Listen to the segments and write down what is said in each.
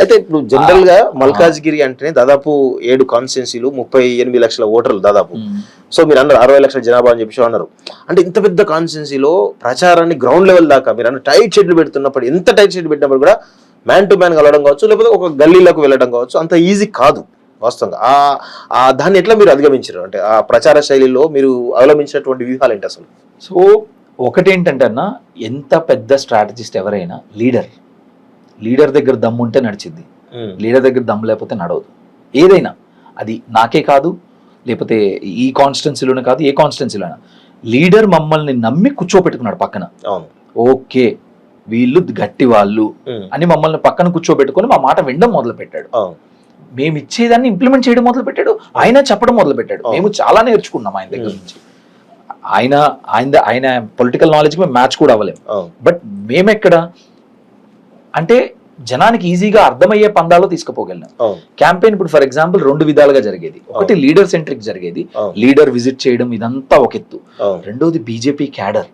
అయితే ఇప్పుడు జనరల్ గా మల్కాజ్గిరి అంటేనే దాదాపు 7 కాన్స్టిట్యున్సీలు 38 లక్షల ఓటర్లు దాదాపు. సో మీరు అన్నారు 60 లక్షల జనాభా అని చెప్పి అన్నారు. అంటే ఇంత పెద్ద కాన్స్టిట్యున్సీలో ప్రచారాన్ని గ్రౌండ్ లెవెల్ దాకా మీరు అన్న టైట్ షెడ్లు పెడుతున్నప్పుడు, ఎంత టైట్ షెడ్ పెట్టినప్పుడు కూడా మ్యాన్ టు మ్యాన్ కలవడం కావచ్చు, లేకపోతే ఒక గల్లీలకు వెళ్ళడం కావచ్చు, అంత ఈజీ కాదు వాస్తవంగా. దాన్ని ఎట్లా మీరు అధిగమించారు? అంటే ఆ ప్రచార శైలిలో మీరు అవలంబించినటువంటి వ్యూహాలు ఏంటి అసలు? సో ఒకటేంటంటే అన్న, ఎంత పెద్ద స్ట్రాటజిస్ట్ ఎవరైనా లీడర్ దగ్గర దమ్ము ఉంటే నడిచిద్ది, లీడర్ దగ్గర దమ్ము లేకపోతే నడవదు. ఏదైనా అది నాకే కాదు, లేకపోతే ఈ కాన్స్టిట్యున్సీలోనే కాదు, ఏ కాన్స్టిట్యున్సీలోనే లీడర్ మమ్మల్ని నమ్మి కూర్చోబెట్టుకున్నాడు పక్కన. ఓకే వీళ్ళు గట్టి వాళ్ళు అని మమ్మల్ని పక్కన కూర్చోబెట్టుకొని మా మాట వినడం మొదలు పెట్టాడు. మేము ఇచ్చేదాన్ని ఇంప్లిమెంట్ చేయడం మొదలు పెట్టాడు, ఆయన చెప్పడం మొదలు పెట్టాడు. మేము చాలా నేర్చుకున్నాం ఆయన దగ్గర నుంచి. ఆయన పొలిటికల్ నాలెడ్జ్ మేము మ్యాచ్ కూడా అవ్వలేము. బట్ మేమెక్కడ అంటే జనానికి ఈజీగా అర్థమయ్యే పందాలో తీసుకుపోగలిగాం. క్యాంపెయిన్ ఇప్పుడు ఫర్ ఎగ్జాంపుల్ 2 విధాలుగా జరిగేది. ఒకటి లీడర్ సెంట్రిక్ జరిగేది, లీడర్ విజిట్ చేయడం, ఇదంతా ఒక ఎత్తు. రెండోది బీజేపీ క్యాడర్.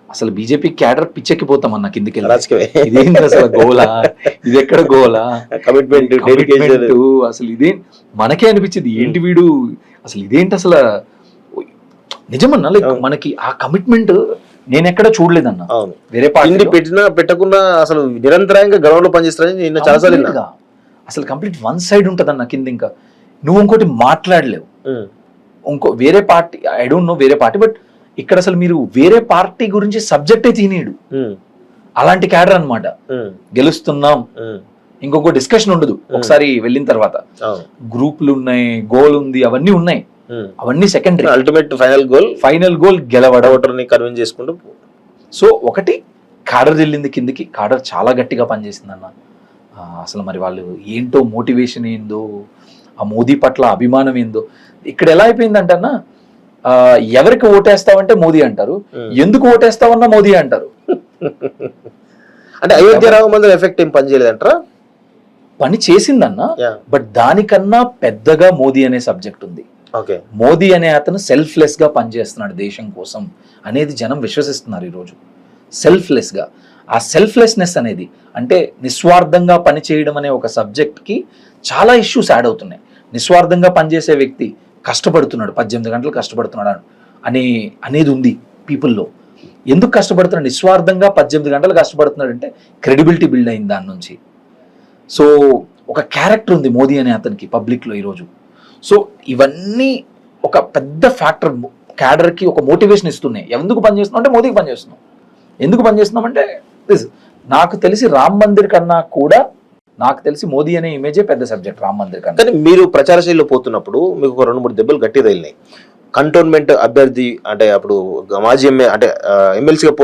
అసలు బీజేపీ క్యాడర్ పిచ్చెక్కిపోతాం అన్న కిందికి. ఇదేంటి అసలు గోలా, ఇది ఎక్కడ గోలా, కమిట్మెంట్ అసలు ఇదే మనకే అనిపించింది. ఏంటి వీడు అసలు, ఇదేంటి అసలు నిజమన్నా. లైక్ మనకి ఆ కమిట్మెంట్ నేను ఎక్కడ చూడలేదన్న. వేరే పార్టీ పెట్టకుండా అసలు నిరంతరంగా గ్రౌండ్ లో పనిచేస్తారని చాలా అసలు కంప్లీట్ వన్ సైడ్ ఉంటదన్న కింద. ఇంకా నువ్వు ఇంకోటి మాట్లాడలేవు. ఇంకో వేరే పార్టీ, ఐ డోంట్ నో వేరే పార్టీ, బట్ ఇక్కడ అసలు మీరు వేరే పార్టీ గురించి సబ్జెక్టే తినేడు. అలాంటి క్యాడర్ అన్నమాట. గెలుస్తున్నాం ఇంకొక డిస్కషన్ ఉండదు ఒకసారి వెళ్ళిన తర్వాత. గ్రూపులు ఉన్నాయి, గోల్ ఉంది, అవన్నీ ఉన్నాయి, అవన్నీ సెకండరీ. అల్టిమేట్ ఫైనల్ గోల్ గెలవడం, ఓటర్ని కన్విన్స్ చేసుకుంటూ. సో ఒకటి కాడర్ వెళ్ళింది కిందికి, కాడర్ చాలా గట్టిగా పనిచేసింది అన్న. అసలు మరి వాళ్ళు ఏంటో మోటివేషన్ ఏందో, ఆ మోదీ పట్ల అభిమానం ఏందో. ఇక్కడ ఎలా అయిపోయిందంటే అన్న, ఎవరికి ఓటేస్తావంటే మోదీ అంటారు, ఎందుకు ఓటేస్తావన్నా మోదీ అంటారు. అంటే అయోధ్య రామ మందిరం ఎఫెక్ట్ ఏం పని చేయలేదంటారా? పని చేసిందన్న, బట్ దానికన్నా పెద్దగా మోదీ అనే సబ్జెక్ట్ ఉంది. మోదీ అనే అతను సెల్ఫ్లెస్ గా పనిచేస్తున్నాడు దేశం కోసం అనేది జనం విశ్వసిస్తున్నారు ఈరోజు. సెల్ఫ్లెస్ గా, ఆ సెల్ఫ్లెస్నెస్ అనేది అంటే నిస్వార్థంగా పనిచేయడం అనే ఒక సబ్జెక్ట్ కి చాలా ఇష్యూస్ యాడ్ అవుతున్నాయి. నిస్వార్థంగా పనిచేసే వ్యక్తి కష్టపడుతున్నాడు, 18 గంటలు కష్టపడుతున్నాడు అనేది ఉంది పీపుల్లో. ఎందుకు కష్టపడుతున్నాడు? నిస్వార్థంగా 18 గంటలు కష్టపడుతున్నాడు అంటే క్రెడిబిలిటీ బిల్డ్ అయింది దాని నుంచి. సో ఒక క్యారెక్టర్ ఉంది మోదీ అనే అతనికి పబ్లిక్లో ఈరోజు. సో ఇవన్నీ ఒక పెద్ద ఫ్యాక్టర్ క్యాడర్కి ఒక మోటివేషన్ ఇస్తున్నాయి. ఎందుకు పనిచేస్తున్నాం అంటే మోదీకి పనిచేస్తున్నాం. ఎందుకు పనిచేస్తున్నాం అంటే నాకు తెలిసి రామ్ మందిర్ కన్నా కూడా నాకు తెలిసి మోదీ అనే ఇమేజే పెద్ద సబ్జెక్ట్ రామ్ మందిర్ కన్నా. కానీ మీరు ప్రచార శైలిలో పోతున్నప్పుడు మీకు ఒక 2-3 దెబ్బలు గట్టి తగిలినాయి. కంటోన్మెంట్ అభ్యర్థి అంటే అప్పుడు మాజీ ఎమ్మెల్యేగా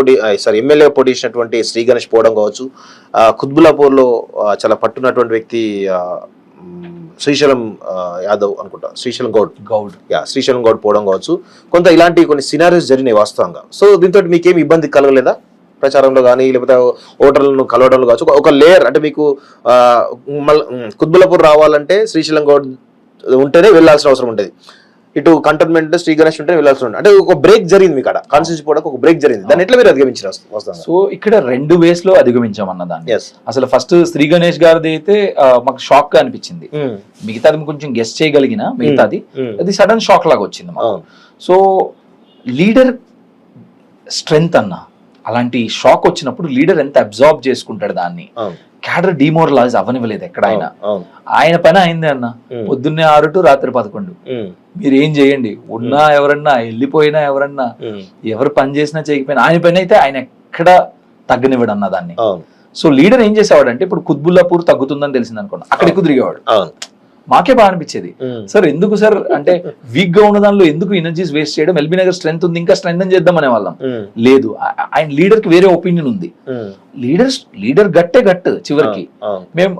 పోటీ చేసినటువంటి శ్రీ గణేష్ పోవడం కావచ్చు, కుత్బుల్లాపూర్లో చాలా పట్టున్నటువంటి వ్యక్తి శ్రీశైలం యాదవ్ అనుకుంటా, శ్రీశైలం గౌడ్ పోవడం కావచ్చు, కొంత ఇలాంటి కొన్ని సినారియోస్ జరిగినాయి వాస్తవంగా. సో దీంతో మీకేం ఇబ్బంది కలగలేదా ప్రచారంలో కానీ, లేకపోతే ఓటర్లను కలవడంలో కావచ్చు? ఒక లేయర్ అంటే మీకు కుత్బుల్లాపూర్ రావాలంటే శ్రీశైలం గౌడ్ ఉంటేనే వెళ్ళాల్సిన అవసరం ఉంటుంది, ఇటు కంటోన్మెంట్ శ్రీ గణేష్ ఉంటే వెళ్ళాల్సి ఉంటుంది. అంటే ఒక బ్రేక్ జరిగింది మీకు అక్కడ కాన్స్టిట్యూన్సీ పోవడానికి, ఒక బ్రేక్ జరిగింది. దాన్ని ఎట్లా మీరు అధిగమించారు? సో ఇక్కడ 2 ways లో అధిగమించామన్న దాన్ని. అసలు ఫస్ట్ శ్రీ గణేష్ గారిది అయితే మాకు షాక్ గా అనిపించింది. మిగతాది కొంచెం గెస్ట్ చేయగలిగిన, మిగతాది అది సడన్ షాక్ లాగా వచ్చింది మాకు. సో లీడర్ స్ట్రెంగ్త్ అన్న, అలాంటి షాక్ వచ్చినప్పుడు లీడర్ ఎంత అబ్జార్బ్ చేసుకుంటాడు దాన్ని. క్యాడర్ డిమోరలైజ్ అవ్వనివ్వలేదు ఎక్కడ. ఆయన పని అయింది అన్న. పొద్దున్నే 6 to రాత్రి 11 మీరు ఏం చేయండి, ఉన్నా ఎవరన్నా, వెళ్ళిపోయినా ఎవరన్నా, ఎవరు పని చేసినా చేయకపోయినా ఆయన పని అయితే ఆయన ఎక్కడ తగ్గనివ్వడు అన్న దాన్ని. సో లీడర్ ఏం చేసేవాడు అంటే, ఇప్పుడు కుత్బుల్లాపూర్ తగ్గుతుందని తెలిసింది అనుకోండి, అక్కడ ఎక్కువ తిరిగేవాడు. మాకే బాగా అనిపించేది, సార్ ఎందుకు సార్ అంటే వీక్ గా ఉన్న దానిలో ఎందుకు ఎనర్జీస్ వేస్ట్ చేయడం, ఎల్బీ నగర్ స్ట్రెంత్ ఉంది ఇంకా స్ట్రెంగ్ చేద్దాం అనే వాళ్ళం. లేదు, ఆయన లీడర్ కి వేరే ఒపీనియన్ ఉంది. లీడర్ గట్టు చివరికి మేము.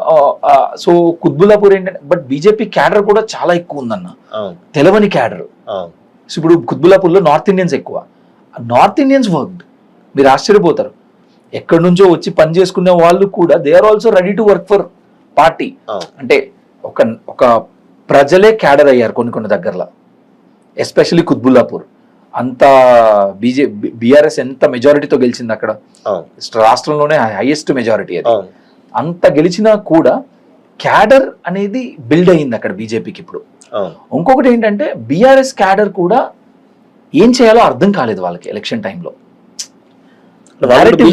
సో కుత్బుల్లాపూర్ ఏంటంటే, బట్ బీజేపీ క్యాడర్ కూడా చాలా ఎక్కువ ఉందన్న, తెలవని క్యాడర్. సో ఇప్పుడు కుత్బుల్లాపూర్ లో నార్త్ ఇండియన్స్ ఎక్కువ. నార్త్ ఇండియన్స్ వర్క్, మీరు ఆశ్చర్యపోతారు, ఎక్కడి నుంచో వచ్చి పని చేసుకునే వాళ్ళు కూడా they are also ready to work for party. అంటే ఒక ప్రజలే క్యాడర్ అయ్యారు కొన్ని దగ్గరలో, ఎస్పెషల్లీ కుత్బుల్లాపూర్. అంత బీఆర్ఎస్ ఎంత మెజారిటీతో గెలిచింది అక్కడ, రాష్ట్రంలోనే హైయెస్ట్ మెజారిటీ అది. అంత గెలిచినా కూడా క్యాడర్ అనేది బిల్డ్ అయ్యింది అక్కడ బీజేపీకి ఇప్పుడు. ఇంకొకటి ఏంటంటే బీఆర్ఎస్ క్యాడర్ కూడా ఏం చేయాలో అర్థం కాలేదు వాళ్ళకి ఎలక్షన్ టైంలో,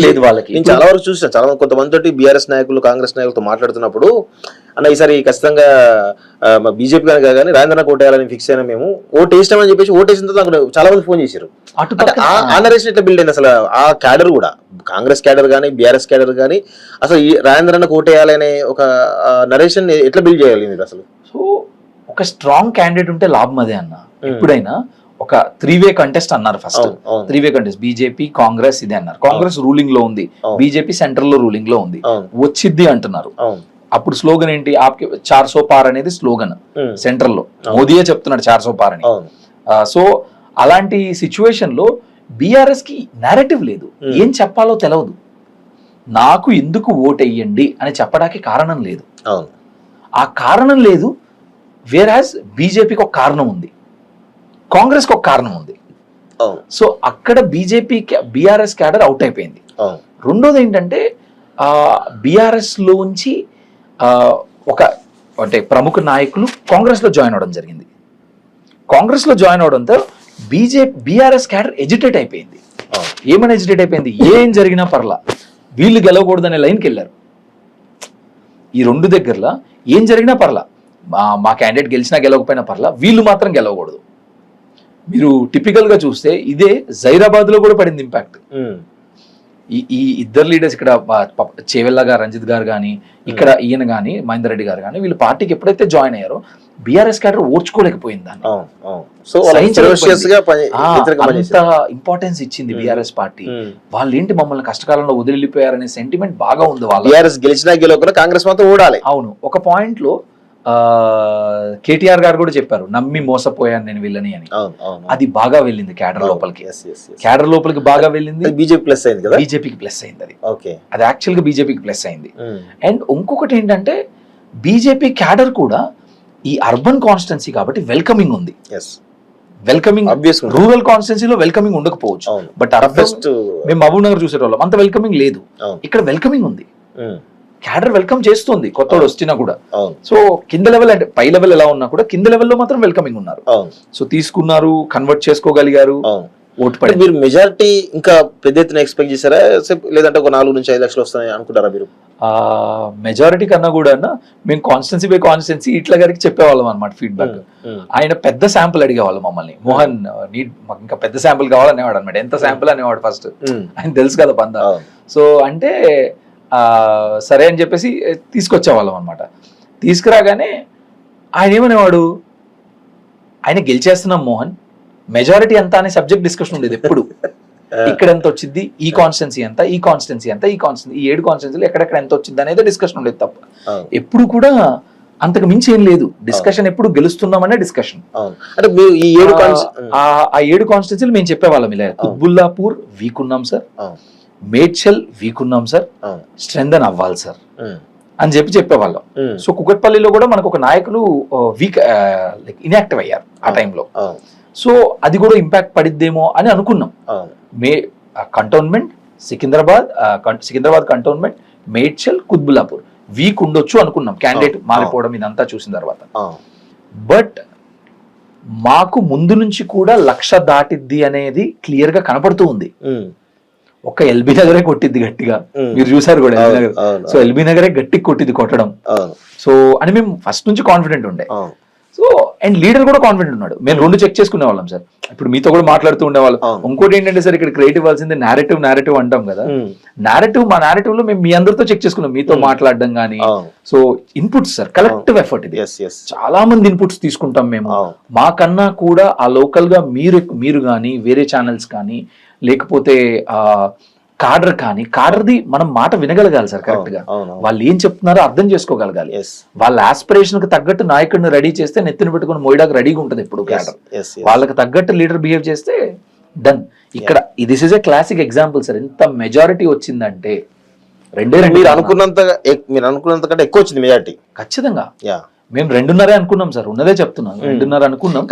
లేదు వాళ్ళకి. నేను చాలా వరకు చూసాను, చాలా మంది కొంతమంది తోటి బీఆర్ఎస్ నాయకులు కాంగ్రెస్ నాయకులతో మాట్లాడుతున్నప్పుడు అన్న ఈసారి ఖచ్చితంగా బీజేపీ కానీ రాజేంద్ర కోటేయాలని ఫిక్స్ అయినా మేము ఓటు వేసినామని చెప్పేసి ఓటు వేసిన తర్వాత నాకు చాలా మంది ఫోన్ చేశారు. ఆ నరేషన్ ఎట్లా బిల్డ్ అయింది అసలు? ఆ క్యాడర్ కూడా కాంగ్రెస్ క్యాడర్ కానీ బీఆర్ఎస్ క్యాడర్ కానీ అసలు ఈ రాజేంద్రన్న కోటేయాలనే ఒక నరేషన్ ఎట్లా బిల్డ్ చేయాలి మీరు అసలు? సో ఒక స్ట్రాంగ్ క్యాండిడేట్ ఉంటే లాభం అదే అన్న. ఎప్పుడైనా ఒక 3-way కంటెస్ట్ అన్నారు first. 3-way contest BJP Congress ఇదే అన్నారు. కాంగ్రెస్ రూలింగ్ లో ఉంది, బీజేపీ సెంట్రల్ లో రూలింగ్ లో ఉంది, వచ్చిద్ది అంటున్నారు. అప్పుడు స్లోగన్ ఏంటి? ఆప్కి 400 పార్ అనేది స్లోగన్ సెంట్రల్ లో, మోదీయే చెప్తున్నాడు 400 పార్ అని. సో అలాంటి సిచ్యువేషన్ లో బీఆర్ఎస్ కి నేరేటివ్ లేదు, ఏం చెప్పాలో తెలియదు. నాకు ఎందుకు ఓటెయ్యండి అని చెప్పడానికి కారణం లేదు. ఆ కారణం లేదు. వేరాజ్ బీజేపీకి ఒక కారణం ఉంది, కాంగ్రెస్ కి ఒక కారణం ఉంది. సో అక్కడ బీఆర్ఎస్ క్యాడర్ అవుట్ అయిపోయింది. రెండోది ఏంటంటే బీఆర్ఎస్ లోంచి ఒక అంటే ప్రముఖ నాయకులు కాంగ్రెస్ లో జాయిన్ అవడం జరిగింది. కాంగ్రెస్ లో జాయిన్ అవడంతో బీఆర్ఎస్ క్యాడర్ ఎజిటేట్ అయిపోయింది. ఏమని ఎజిటేట్ అయిపోయింది? ఏం జరిగినా పర్లా వీళ్ళు గెలవకూడదనే లైన్కి వెళ్ళారు. ఈ రెండు దగ్గరలో ఏం జరిగినా పర్లా, మా క్యాండిడేట్ గెలిచినా గెలవకపోయినా పర్లా, వీళ్ళు మాత్రం గెలవకూడదు. మీరు టిపికల్ గా చూస్తే ఇదే జైరాబాద్ లో కూడా పడింది ఇంపాక్ట్. ఈ ఇద్దరు లీడర్స్ ఇక్కడ చేవెళ్ళ గారు, రంజిత్ గారు కానీ, ఇక్కడ ఈయన కానీ, మహేందర్ రెడ్డి గారు కానీ, వీళ్ళు పార్టీకి ఎప్పుడైతే జాయిన్ అయ్యారో బీఆర్ఎస్ క్యాడర్ ఓర్చుకోలేకపోయింది దాన్ని. అంత ఇంపార్టెన్స్ ఇచ్చింది బీఆర్ఎస్ పార్టీ. వాళ్ళు ఏంటి మమ్మల్ని కష్టకాలంలో వదిలిపోయారనే సెంటిమెంట్ బాగా ఉంది వాళ్ళు. బీఆర్ఎస్ గెలిచినా గెలవకుండా కాంగ్రెస్ మాత్రం ఓడాలి. అవును, ఒక పాయింట్ లో కేటీఆర్ గారు కూడా చెప్పారు, నమ్మి మోసపోయాను నేను వీళ్ళని అని. అది బాగా వెళ్ళింది క్యాడర్ లోపలికి. క్యాడర్ లోపలికి బాగా వెళ్ళింది. బీజేపీ ప్లస్ అయింది కదా, బీజేపీకి ప్లస్ అయింది అది. అది యాక్చువల్ గా బీజేపీకి ప్లస్ అయింది. అండ్ ఇంకొకటి ఏంటంటే బీజేపీ క్యాడర్ కూడా ఈ అర్బన్ కాన్స్టిట్యున్సీ కాబట్టి వెల్కమింగ్ ఉంది. వెల్కమింగ్ రూరల్ కాన్స్టిట్యున్సీలో వెల్కమింగ్ ఉండకపోవచ్చు, బట్ మేము మహబూబ్ నగర్ చూసేటోళ్ళం అంత వెల్కమింగ్ లేదు. ఇక్కడ వెల్కమింగ్ ఉంది, క్యాడర్ వెల్కమ్ చేస్తుంది కొత్తోడు వచ్చినా కూడా. సో కింద లెవెల్ అంటే పై లెవెల్ ఎలా ఉన్నా కూడా కింద లెవెల్లో మాత్రం వెల్కమింగ్ ఉన్నారు. సో తీసుకున్నారు, కన్వర్ట్ చేసుకోగలిగారు, ఓటు పడి. మీరు మెజారిటీ ఇంకా పెద్ద ఎత్తున ఎక్స్పెక్ట్ చేశారా, లేదంటే ఒక 4 నుంచి 5 లక్షలు వస్తాయని అనుకుంటారా మీరు? మెజారిటీ కన్నా కూడా మేము కాన్స్టిట్యున్సీ బై కాన్స్టిట్యున్సీ ఇట్లా గారికి చెప్పేవాళ్ళం అనమాట ఫీడ్బ్యాక్. ఆయన పెద్ద శాంపుల్ అడిగేవాళ్ళు మమ్మల్ని, మోహన్ మాకు ఇంకా పెద్ద శాంపుల్ కావాలనేవాడు అనమాట. ఎంత శాంపుల్ అనేవాడు ఫస్ట్, ఆయన తెలుసు కదా పంద. సో అంటే సరే అని చెప్పేసి తీసుకొచ్చేవాళ్ళం అనమాట. తీసుకురాగానే ఆయన ఏమనేవాడు, ఆయన గెలిచేస్తున్నాం మోహన్, మెజారిటీ ఎంత అనే సబ్జెక్ట్ డిస్కషన్ ఉండేది ఎప్పుడు. ఇక్కడ ఎంత వచ్చింది, ఈ కాన్స్టిట్యున్సీ ఎంత, ఈ కాన్స్టిట్యున్సీ ఎంత, ఈ కాన్స్టిట్యున్సీ, ఈ 7 కాన్స్టిట్యున్సీలు ఎక్కడెక్కడ ఎంత వచ్చింది అనేది డిస్కషన్ ఉండేది తప్ప ఎప్పుడు కూడా అంతకు మించి ఏం లేదు. డిస్కషన్ ఎప్పుడు గెలుస్తున్నామనే డిస్కషన్. అంటే ఈ 7 కాన్స్టిట్యున్సీలు మేము చెప్పేవాళ్ళం ఇలా, కుత్బుల్లాపూర్ వీక్ ఉన్నాం సార్, మేడ్చల్ వీక్ ఉన్నాం సార్, స్ట్రెంథన్ అవ్వాలి సార్ అని చెప్పేవాళ్ళం. సో కుకట్పల్లిలో కూడా మనకు ఒక నాయకులు వీక్ లైక్ ఇన్యాక్టివ్ అయ్యారు ఆ టైంలో. సో అది కూడా ఇంపాక్ట్ పడిద్దేమో అని అనుకున్నాం. Cantonment Secunderabad cantonment, Medchal, Quthbullapur weak ఉండొచ్చు అనుకున్నాం క్యాండిడేట్ మారిపోవడం ఇదంతా చూసిన తర్వాత. బట్ మాకు ముందు నుంచి కూడా 1,00,000 దాటిద్ది అనేది క్లియర్ గా కనపడుతూ ఉంది. ఒక ఎల్బీ నగరే కొట్టిద్ది గట్టిగా, మీరు చూసారు కూడా ఎల్బీ నగర్. సో ఎల్బీ నగరే గట్టి కొట్టిద్ది కొట్టడం. సో అని మేము ఫస్ట్ నుంచి కాన్ఫిడెంట్ ఉండే. సో అండ్ లీడర్ కూడా కాన్ఫిడెంట్ ఉన్నాడు. మేము 2 చెక్ చేసుకునే వాళ్ళం సార్, ఇప్పుడు మీతో కూడా మాట్లాడుతూ ఉండేవాళ్ళం. ఇంకోటి ఏంటంటే సార్ ఇక్కడ క్రియేటివ్ ఇవ్వాల్సింది నారేటివ్ అంటాం కదా. మా నారేటివ్ లో మేము మీ అందరితో చెక్ చేసుకున్నాం, మీతో మాట్లాడడం కానీ. So inputs sir, collective effort ఇది. చాలా మంది ఇన్పుట్స్ తీసుకుంటాం మేము. మాకన్నా కూడా ఆ లోకల్ గా మీరు కానీ వేరే ఛానల్స్ కానీ లేకపోతే కాడర్ది మనం మాట వినగలగాలి సార్ కరెక్ట్ గా. వాళ్ళు ఏం చెప్తున్నారో అర్థం చేసుకోగలగాలి. వాళ్ళ ఆస్పిరేషన్ కి తగ్గట్టు నాయకుడిని రెడీ చేస్తే నెత్తిని పెట్టుకుని మోయడానికి రెడీగా ఉంటుంది ఎప్పుడు క్యాడర్. వాళ్ళకి తగ్గట్టు లీడర్ బిహేవ్ చేస్తే డన్. ఇక్కడ this is a classic example sir. ఎంత మెజారిటీ వచ్చిందంటే 2 మీరు అనుకున్నంత కంటే ఎక్కువ వచ్చింది మెజారిటీ. ఖచ్చితంగా మేము 2.5 అనుకున్నాం సార్, ఉన్నదే చెప్తున్నాను, 2.5 అనుకున్నాం.